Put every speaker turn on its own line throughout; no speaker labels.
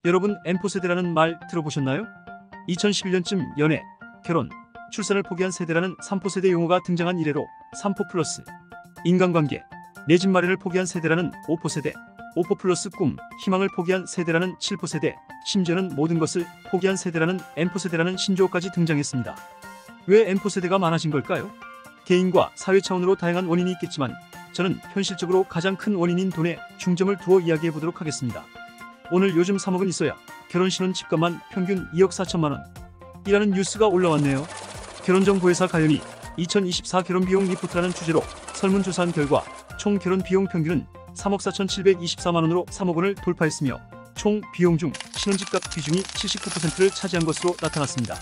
여러분 N포세대라는 말 들어보셨나요? 2011년쯤 연애, 결혼, 출산을 포기한 세대라는 3포세대 용어가 등장한 이래로 3포 플러스, 인간관계, 내 집 마련을 포기한 세대라는 5포세대, 5포 플러스 꿈, 희망을 포기한 세대라는 7포세대, 심지어는 모든 것을 포기한 세대라는 N포세대라는 신조어까지 등장했습니다. 왜 N포세대가 많아진 걸까요? 개인과 사회 차원으로 다양한 원인이 있겠지만 저는 현실적으로 가장 큰 원인인 돈에 중점을 두어 이야기해 보도록 하겠습니다. 오늘 요즘 3억은 있어야 결혼신혼 집값만 평균 2억 4천만 원 이라는 뉴스가 올라왔네요. 결혼정보회사 가연이 2024 결혼비용 리포트라는 주제로 설문조사한 결과 총 결혼비용 평균은 3억 4,724만 원으로 3억 원을 돌파했으며 총 비용 중 신혼집값 비중이 79%를 차지한 것으로 나타났습니다.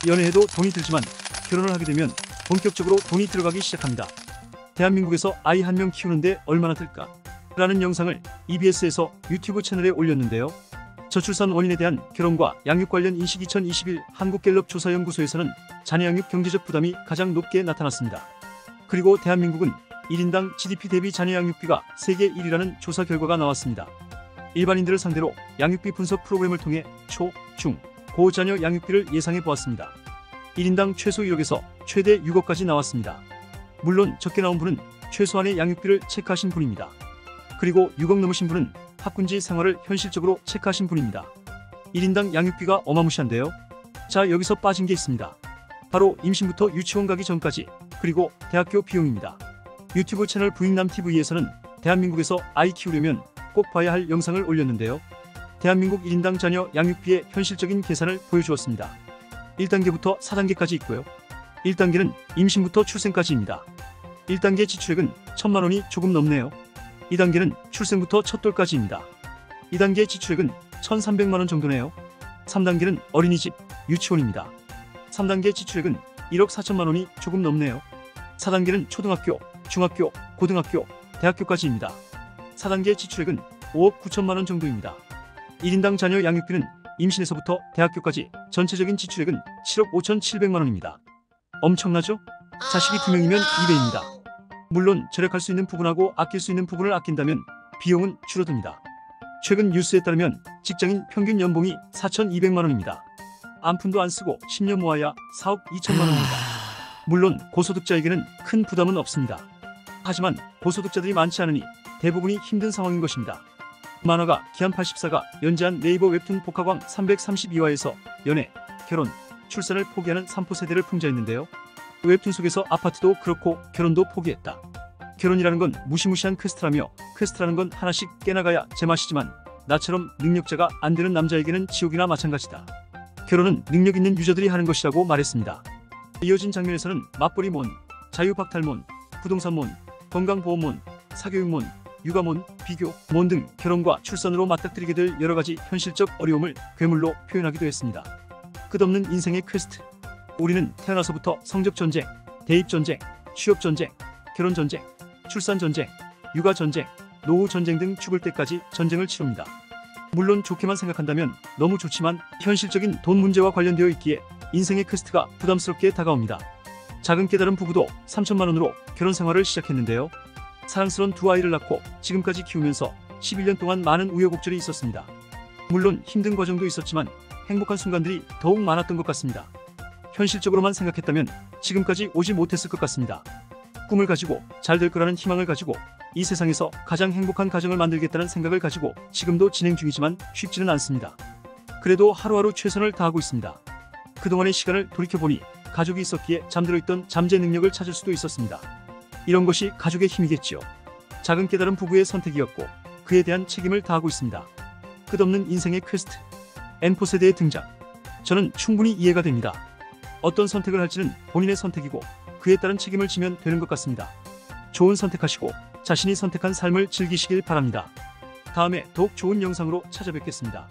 연애해도 돈이 들지만 결혼을 하게 되면 본격적으로 돈이 들어가기 시작합니다. 대한민국에서 아이 한 명 키우는데 얼마나 들까? 라는 영상을 EBS에서 유튜브 채널에 올렸는데요. 저출산 원인에 대한 결혼과 양육 관련 인식 2021 한국갤럽 조사연구소에서는 자녀 양육 경제적 부담이 가장 높게 나타났습니다. 그리고 대한민국은 1인당 GDP 대비 자녀 양육비가 세계 1위라는 조사 결과가 나왔습니다. 일반인들을 상대로 양육비 분석 프로그램을 통해 초, 중, 고 자녀 양육비를 예상해 보았습니다. 1인당 최소 1억에서 최대 6억까지 나왔습니다. 물론 적게 나온 분은 최소한의 양육비를 체크하신 분입니다. 그리고 6억 넘으신 분은 학군지 생활을 현실적으로 체크하신 분입니다. 1인당 양육비가 어마무시한데요. 자, 여기서 빠진 게 있습니다. 바로 임신부터 유치원 가기 전까지, 그리고 대학교 비용입니다. 유튜브 채널 부익남TV에서는 대한민국에서 아이 키우려면 꼭 봐야 할 영상을 올렸는데요. 대한민국 1인당 자녀 양육비의 현실적인 계산을 보여주었습니다. 1단계부터 4단계까지 있고요. 1단계는 임신부터 출생까지입니다. 1단계 지출액은 1,000만 원이 조금 넘네요. 2단계는 출생부터 첫 돌까지입니다. 2단계 지출액은 1,300만 원 정도네요. 3단계는 어린이집, 유치원입니다. 3단계 지출액은 1억 4천만 원이 조금 넘네요. 4단계는 초등학교, 중학교, 고등학교, 대학교까지입니다. 4단계 지출액은 5억 9천만 원 정도입니다. 1인당 자녀 양육비는 임신에서부터 대학교까지 전체적인 지출액은 7억 5,700만 원입니다. 엄청나죠? 자식이 2명이면 2배입니다. 물론 절약할 수 있는 부분하고 아낄 수 있는 부분을 아낀다면 비용은 줄어듭니다. 최근 뉴스에 따르면 직장인 평균 연봉이 4,200만 원입니다. 한 푼도 안 쓰고 10년 모아야 4억 2천만 원입니다. 물론 고소득자에게는 큰 부담은 없습니다. 하지만 고소득자들이 많지 않으니 대부분이 힘든 상황인 것입니다. 만화가 기안84가 연재한 네이버 웹툰 복화광 332화에서 연애, 결혼, 출산을 포기하는 3포 세대를 풍자했는데요. 웹툰 속에서 아파트도 그렇고 결혼도 포기했다. 결혼이라는 건 무시무시한 퀘스트라며 퀘스트라는 건 하나씩 깨나가야 제맛이지만 나처럼 능력자가 안 되는 남자에게는 지옥이나 마찬가지다. 결혼은 능력 있는 유저들이 하는 것이라고 말했습니다. 이어진 장면에서는 맞벌이몬, 자유박탈몬, 부동산몬, 건강보험몬, 사교육몬, 육아몬, 비교몬 등 결혼과 출산으로 맞닥뜨리게 될 여러가지 현실적 어려움을 괴물로 표현하기도 했습니다. 끝없는 인생의 퀘스트. 우리는 태어나서부터 성적전쟁, 대입전쟁, 취업전쟁, 결혼전쟁, 출산전쟁, 육아전쟁, 노후전쟁 등 죽을 때까지 전쟁을 치릅니다. 물론 좋게만 생각한다면 너무 좋지만 현실적인 돈 문제와 관련되어 있기에 인생의 퀘스트가 부담스럽게 다가옵니다. 작은 깨달은 부부도 3천만 원으로 결혼 생활을 시작했는데요. 사랑스러운 두 아이를 낳고 지금까지 키우면서 11년 동안 많은 우여곡절이 있었습니다. 물론 힘든 과정도 있었지만 행복한 순간들이 더욱 많았던 것 같습니다. 현실적으로만 생각했다면 지금까지 오지 못했을 것 같습니다. 꿈을 가지고 잘 될 거라는 희망을 가지고 이 세상에서 가장 행복한 가정을 만들겠다는 생각을 가지고 지금도 진행 중이지만 쉽지는 않습니다. 그래도 하루하루 최선을 다하고 있습니다. 그동안의 시간을 돌이켜보니 가족이 있었기에 잠들어 있던 잠재 능력을 찾을 수도 있었습니다. 이런 것이 가족의 힘이겠지요. 작은 깨달은 부부의 선택이었고 그에 대한 책임을 다하고 있습니다. 끝없는 인생의 퀘스트. N포 세대의 등장. 저는 충분히 이해가 됩니다. 어떤 선택을 할지는 본인의 선택이고 그에 따른 책임을 지면 되는 것 같습니다. 좋은 선택하시고 자신이 선택한 삶을 즐기시길 바랍니다. 다음에 더욱 좋은 영상으로 찾아뵙겠습니다.